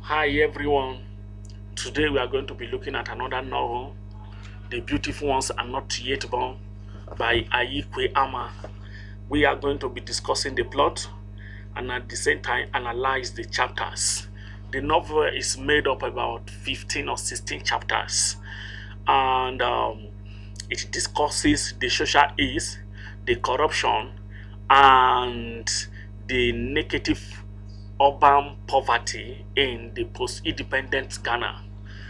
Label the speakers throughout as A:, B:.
A: Hi everyone. Today we are going to be looking at another novel, The Beautiful Ones Are Not Yet Born by Ayi Kwei Armah. We are going to be discussing the plot and at the same time analyze the chapters. The novel is made up about 15 or 16 chapters and it discusses the social ills, the corruption, and the negative urban poverty in the post-independent Ghana.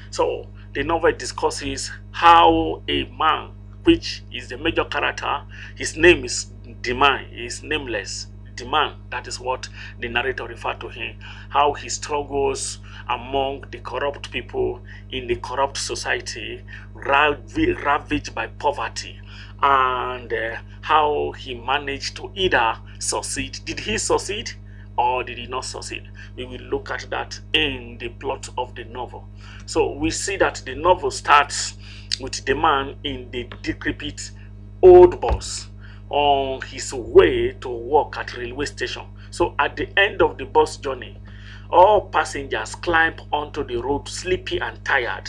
A: So the novel discusses how a man, which is the major character, his name is Demand, is nameless. Demand, that is what the narrator referred to him, how he struggles among the corrupt people in the corrupt society, ravaged by poverty, and how he managed to either succeed. Did he succeed? Or did he not succeed? We will look at that in the plot of the novel. So we see that the novel starts with the man in the decrepit old bus on his way to work at railway station. So at the end of the bus journey, all passengers climb onto the road sleepy and tired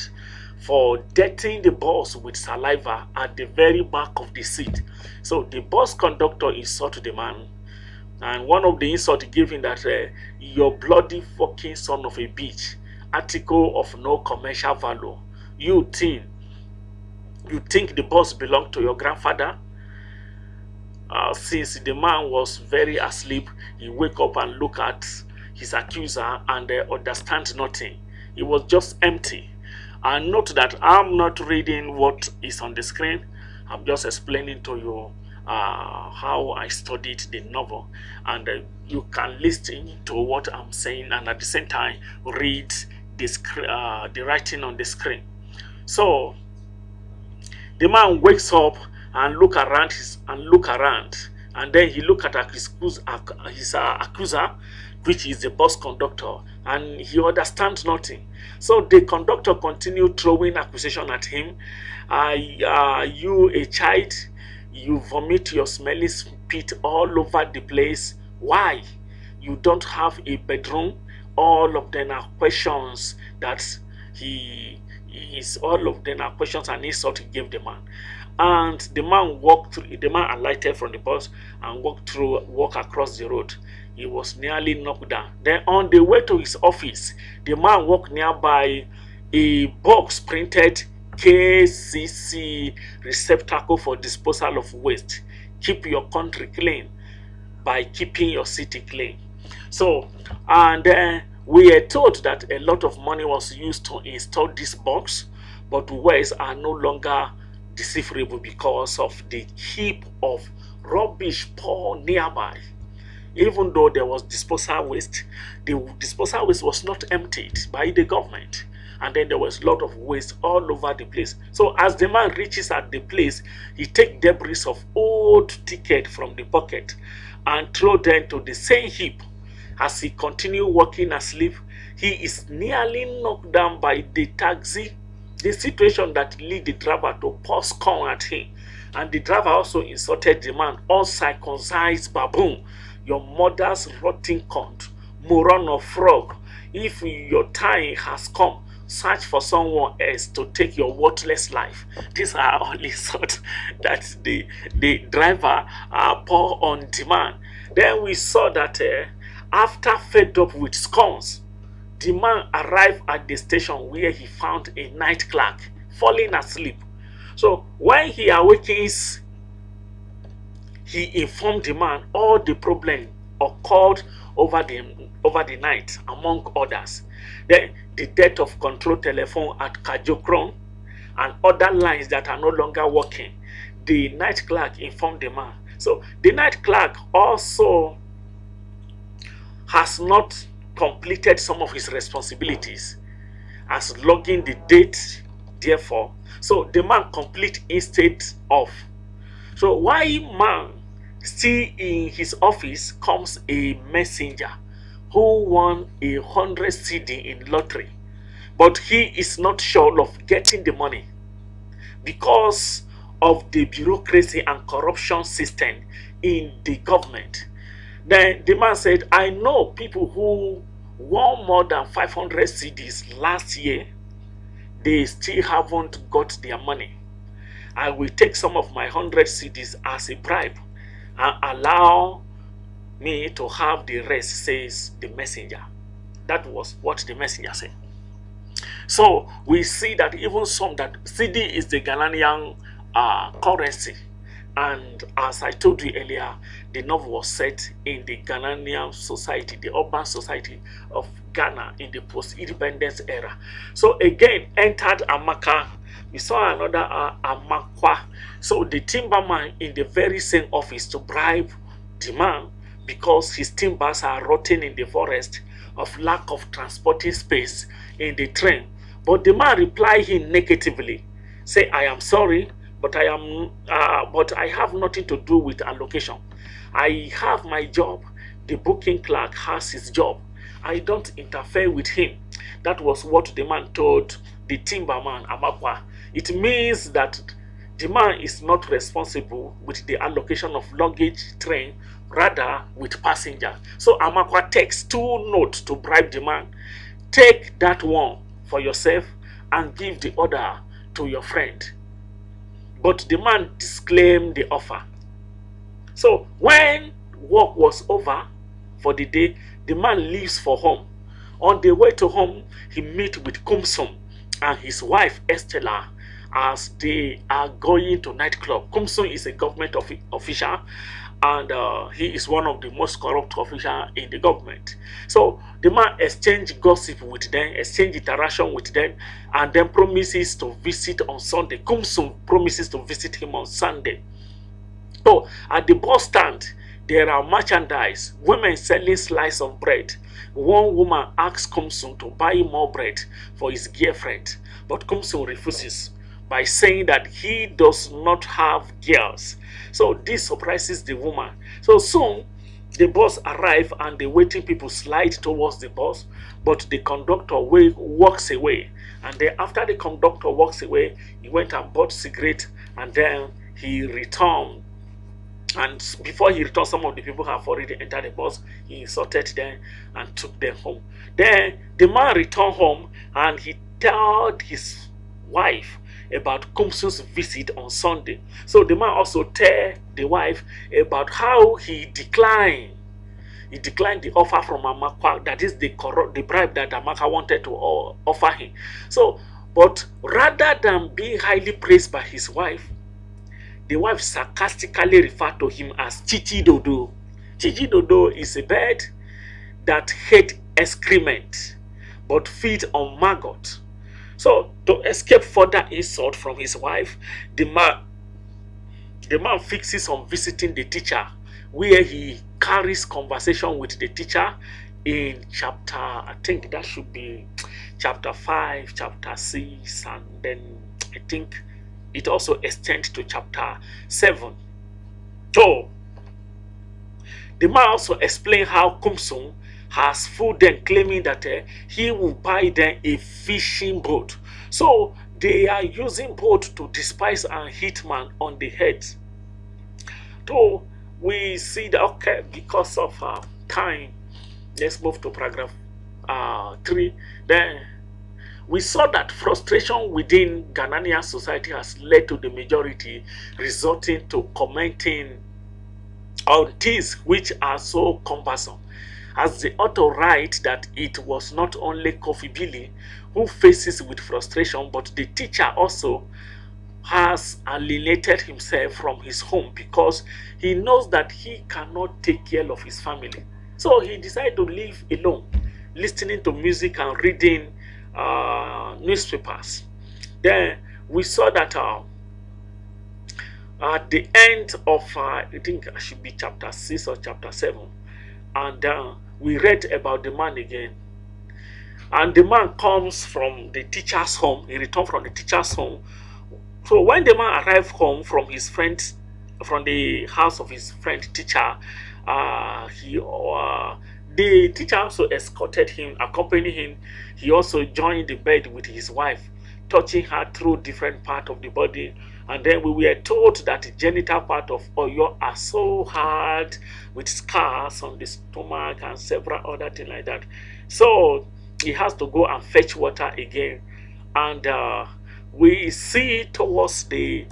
A: for dirtying the bus with saliva at the very back of the seat. So the bus conductor insults the man, and one of the insults given that your bloody fucking son of a bitch, article of no commercial value. You think the bus belonged to your grandfather? Since the man was very asleep, he wake up and look at his accuser and understand nothing. It was just empty. And note that I'm not reading what is on the screen. I'm just explaining to you how I studied the novel, and you can listen to what I'm saying and at the same time read the writing on the screen. So the man wakes up and look around, and then he look at his accuser, which is the bus conductor, and he understands nothing. So the conductor continued throwing accusation at him. You a child? You vomit your smelly spit all over the place. Why? You don't have a bedroom? All of them are questions that all of them are questions and insult he gave the man. And the man alighted from the bus and walked across the road. He was nearly knocked down. Then on the way to his office, the man walked nearby a box printed KCC, receptacle for disposal of waste. Keep your country clean by keeping your city clean. So, and we are told that a lot of money was used to install this box, but waste are no longer decipherable because of the heap of rubbish poured nearby. Even though there was disposal waste, the disposal waste was not emptied by the government. And then there was a lot of waste all over the place. So as the man reaches at the place, he takes debris of old ticket from the pocket and throw them to the same heap. As he continues walking asleep, he is nearly knocked down by the taxi. The situation that lead the driver to pour scorn at him. And the driver also insulted the man, uncircumcised baboon, your mother's rotting cunt, moron of frog. If your time has come, search for someone else to take your worthless life. These are all insults that the driver pour on the man. Then we saw that after fed up with scorns, the man arrived at the station where he found a night clerk falling asleep. So when he awakens, he informed the man all the problem occurred over the night, among others. The death of control telephone at Kajokron and other lines that are no longer working. The night clerk informed the man. So the night clerk also has not completed some of his responsibilities as logging the date, therefore. So the man complete instead of. So while man still in his office comes a messenger who won 100 CD in lottery, but he is not sure of getting the money because of the bureaucracy and corruption system in the government. Then the man said, I know people who won more than 500 CDs last year. They still haven't got their money. I will take some of my 100 CDs as a bribe and allow me to have the rest, says the messenger. That was what the messenger said. So we see that even some that CD is the Ghanaian currency. And as I told you earlier, the novel was set in the Ghanaian society, the urban society of Ghana in the post-independence era. So again, entered Amaka. We saw another Amakwa. So the timberman in the very same office to bribe the man because his timbers are rotting in the forest of lack of transporting space in the train. But the man replied him negatively, say, I am sorry, but I have nothing to do with allocation. I have my job. The booking clerk has his job. I don't interfere with him. That was what the man told the timberman Amakwa. It means that the man is not responsible with the allocation of luggage train, rather with passenger. So Amakwa takes 2 notes to bribe the man. Take that one for yourself and give the other to your friend. But the man disclaimed the offer. So when work was over for the day, the man leaves for home. On the way to home, he meets with Kumsum and his wife Estella as they are going to nightclub. Kumsum is a government official, and he is one of the most corrupt officials in the government. So the man exchanged gossip with them, exchanged interaction with them, and then promises to visit on Sunday. Kumsum promises to visit him on Sunday. So at the bus stand, there are merchandise, women selling slices of bread. One woman asks Kumsum to buy more bread for his girlfriend, but Kumsum refuses by saying that he does not have girls. So this surprises the woman. So soon the bus arrives and the waiting people slide towards the bus, but the conductor walks away. And then after the conductor walks away, he went and bought cigarette, and then he returned. And before he returned, some of the people have already entered the bus. He insulted them and took them home. Then the man returned home and he told his wife about Kumsum's visit on Sunday. So the man also told the wife about how he declined. He declined the offer from Amakwa, that is the bribe that Amaka wanted to offer him. So, but rather than being highly praised by his wife, the wife sarcastically referred to him as Chichi Dodo. Chichi Dodo is a bird that hates excrement but feeds on maggot. So to escape further insult from his wife, the man fixes on visiting the teacher, where he carries conversation with the teacher in chapter, I think that should be chapter 5, chapter 6, and then I think it also extends to chapter 7. So the man also explained how Kumsum has fooled them, claiming that he will buy them a fishing boat. So they are using boat to despise and hit man on the head. So we see that, okay, because of time, let's move to paragraph 3. Then we saw that frustration within Ghanaian society has led to the majority resulting to commenting on things which are so cumbersome. As the author writes that it was not only Kofi Billy who faces with frustration, but the teacher also has alienated himself from his home because he knows that he cannot take care of his family. So he decided to live alone, listening to music and reading newspapers. Then we saw that at the end of I think it should be chapter 6 or chapter 7, and we read about the man again. And the man comes from the teacher's home. He returned from the teacher's home. So when the man arrived home from his friend's, from the house of his friend teacher, the teacher also escorted him, accompanied him. He also joined the bed with his wife touching her through different parts of the body. And then we were told that the genital part of Oyo are so hard with scars on the stomach and several other things like that. So he has to go and fetch water again. And we see towards the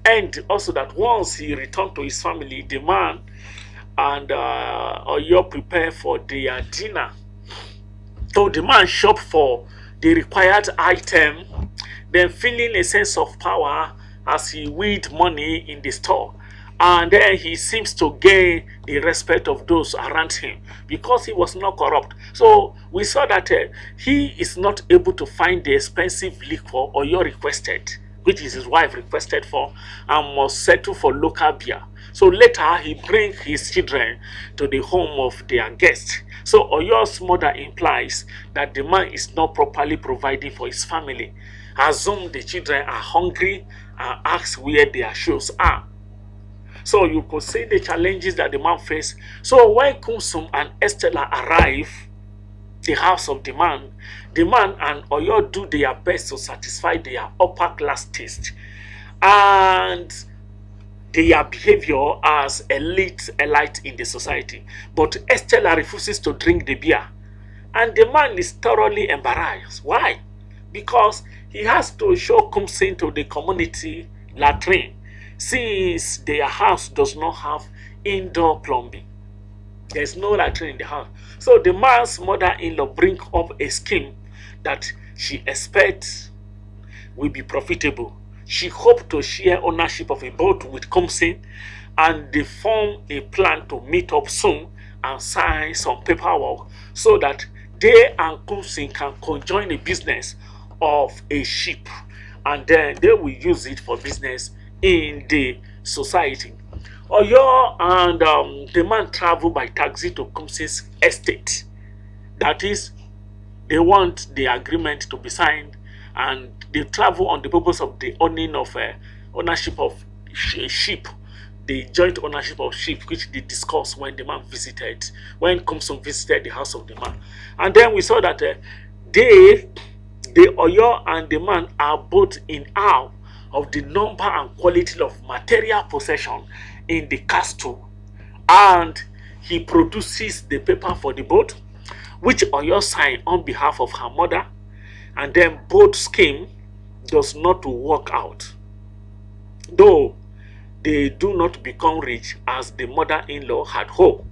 A: end also that once he returned to his family, the man and Oyo prepare for their dinner. So the man shop for the required item, then feeling a sense of power as he weighed money in the store. And then he seems to gain the respect of those around him because he was not corrupt. So we saw that he is not able to find the expensive liquor Oyo requested, which is his wife requested for, and must settle for local beer. So later he brings his children to the home of their guest. So Oyo's mother implies that the man is not properly providing for his family. Assume the children are hungry and ask where their shoes are. So you could see the challenges that the man faced. So when Kumsum and Estella arrive the house of the man and Oyo do their best to satisfy their upper class taste and their behavior as elite in the society. But Estella refuses to drink the beer. And the man is thoroughly embarrassed. Why? Because he has to show Kumsin to the community latrine, since their house does not have indoor plumbing. There's no latrine in the house. So the man's mother-in-law brings up a scheme that she expects will be profitable. She hoped to share ownership of a boat with Kumsin, and they form a plan to meet up soon and sign some paperwork so that they and Kumsin can conjoin a business of a ship, and then they will use it for business in the society. Oyo and the man travel by taxi to Kumsin's estate. That is, they want the agreement to be signed, and they travel on the purpose of the owning of ownership of a ship, the joint ownership of ship, which they discussed when the man visited, when Kumsun visited the house of the man. And then we saw that the Oyo and the man are both in awe of the number and quality of material possession in the castle, and he produces the paper for the boat, which Oyo signed on behalf of her mother, and then both scheme does not work out, though they do not become rich as the mother-in-law had hoped,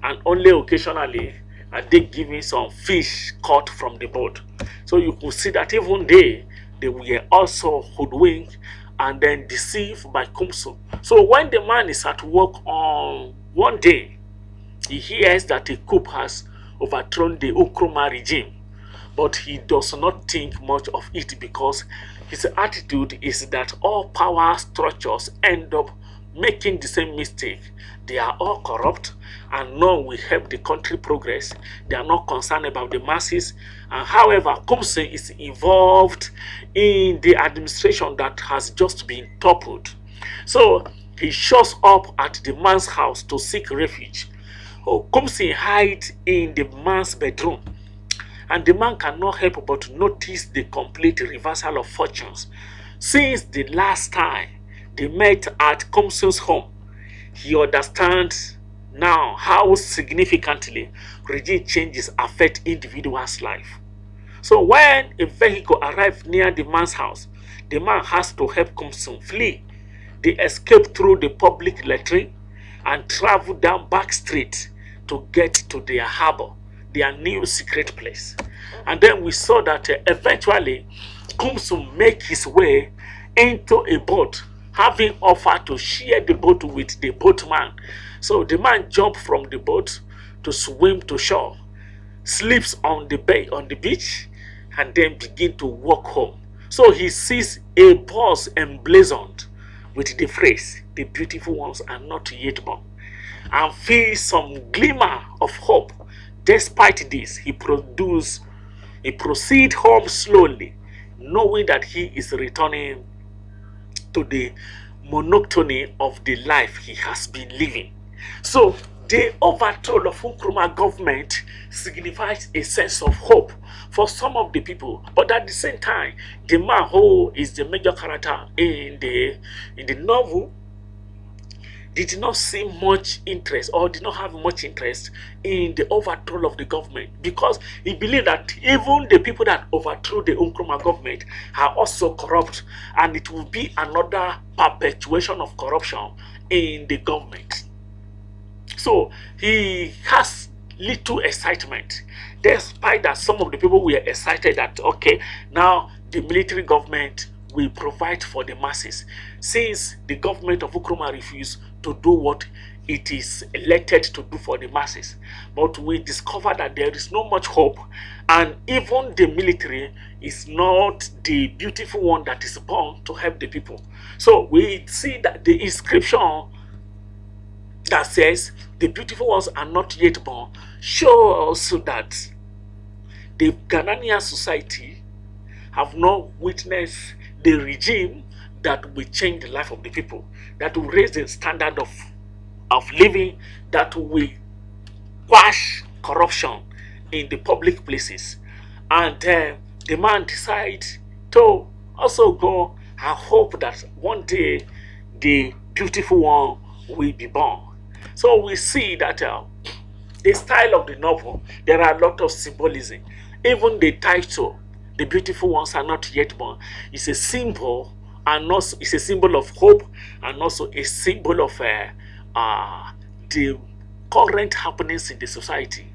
A: and only occasionally are they giving some fish caught from the boat. So you could see that even they were also hoodwinked and then deceived by Kumsu. So when the man is at work on one day, he hears that a coup has overthrown the Nkrumah regime, but he does not think much of it because his attitude is that all power structures end up making the same mistake. They are all corrupt and none will help the country progress. They are not concerned about the masses. And however, Kumse is involved in the administration that has just been toppled. So he shows up at the man's house to seek refuge. Kumse hides in the man's bedroom, and the man cannot help but notice the complete reversal of fortunes. Since the last time they met at Kumsun's home, he understands now how significantly regime changes affect individuals' life. So when a vehicle arrives near the man's house, the man has to help Kumsun flee. They escape through the public latrine and travel down back street to get to their harbor, their new secret place. And then we saw that eventually Kumsum make his way into a boat, having offered to share the boat with the boatman. So the man jumped from the boat to swim to shore, sleeps on the beach, and then begin to walk home. So he sees a bus emblazoned with the phrase, "The beautiful ones are not yet born," and feels some glimmer of hope. Despite this, he proceeds home slowly, knowing that he is returning to the monotony of the life he has been living. So The overthrow of Nkrumah government signifies a sense of hope for some of the people, but at the same time, the man who is the major character in the novel did not see much interest or did not have much interest in the overthrow of the government, because he believed that even the people that overthrew the Nkrumah government are also corrupt, and it will be another perpetuation of corruption in the government. So he has little excitement, despite that some of the people were excited that, okay, now the military government will provide for the masses, since the government of Nkrumah refused to do what it is elected to do for the masses. But we discover that there is not much hope, and even the military is not the beautiful one that is born to help the people. So we see that the inscription that says the beautiful ones are not yet born shows us that the Ghanaian society have not witnessed the regime that will change the life of the people, that will raise the standard of living, that will quash corruption in the public places. And the man decides to also go and hope that one day the beautiful one will be born. So we see that the style of the novel, there are a lot of symbolism. Even the title, "The Beautiful Ones Are Not Yet Born," is a symbol, and also it's a symbol of hope, and also a symbol of the current happenings in the society.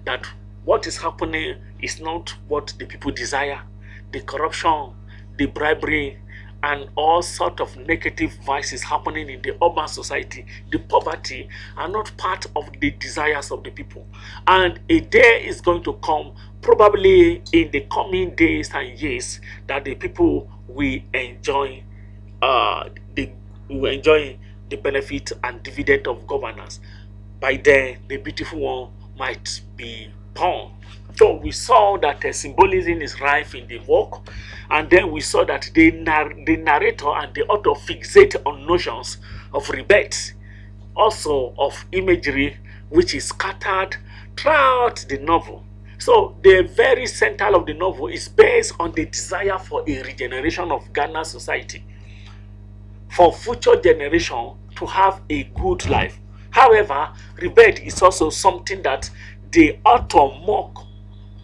A: That what is happening is not what the people desire. The corruption, the bribery, and all sort of negative vices happening in the urban society, the poverty, are not part of the desires of the people. And a day is going to come, probably in the coming days and years, that the people will enjoy the benefit and dividend of governance. By then, the beautiful one might be born. So we saw that symbolism is rife in the work, and then we saw that the narrator and the author fixate on notions of rebirth, also of imagery, which is scattered throughout the novel. So the very center of the novel is based on the desire for a regeneration of Ghana society, for future generation to have a good life. However, rebirth is also something that the author mock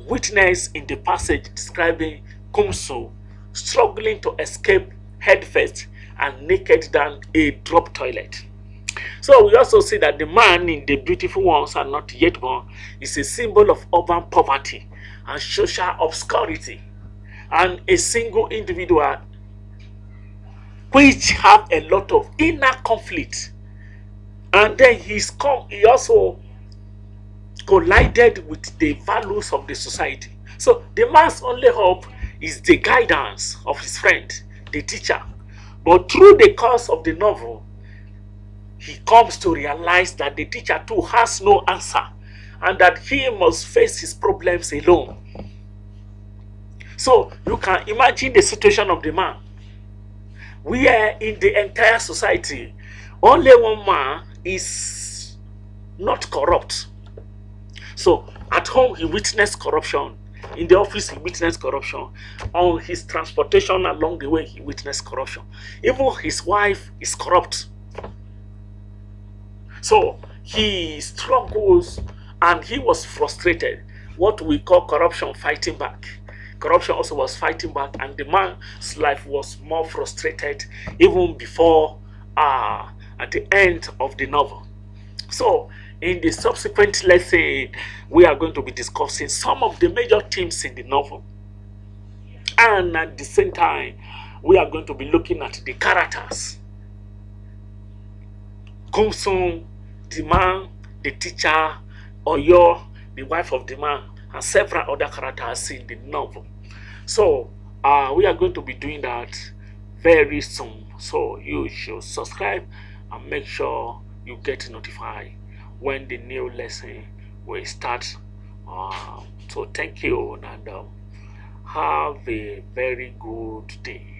A: witness in the passage describing Kumsu struggling to escape headfirst and naked down a drop toilet. So we also see that the man in "The Beautiful Ones Are Not Yet Born" is a symbol of urban poverty and social obscurity, and a single individual which have a lot of inner conflict. And then he also collided with the values of the society. So the man's only hope is the guidance of his friend, the teacher. But through the course of the novel, he comes to realize that the teacher too has no answer, and that he must face his problems alone. So you can imagine the situation of the man. We are in the entire society, only one man is not corrupt. So at home he witnessed corruption, in the office he witnessed corruption, on his transportation along the way he witnessed corruption. Even his wife is corrupt. So he struggles, and he was frustrated. What we call corruption fighting back. Corruption also was fighting back, and the man's life was more frustrated even before at the end of the novel. So in the subsequent lesson, we are going to be discussing some of the major themes in the novel, and at the same time we are going to be looking at the characters. Kumsung, the man, the teacher, Oyo, the wife of the man, and several other characters in the novel. So we are going to be doing that very soon. So you should subscribe and make sure you get notified when the new lesson will start. So thank you, and have a very good day.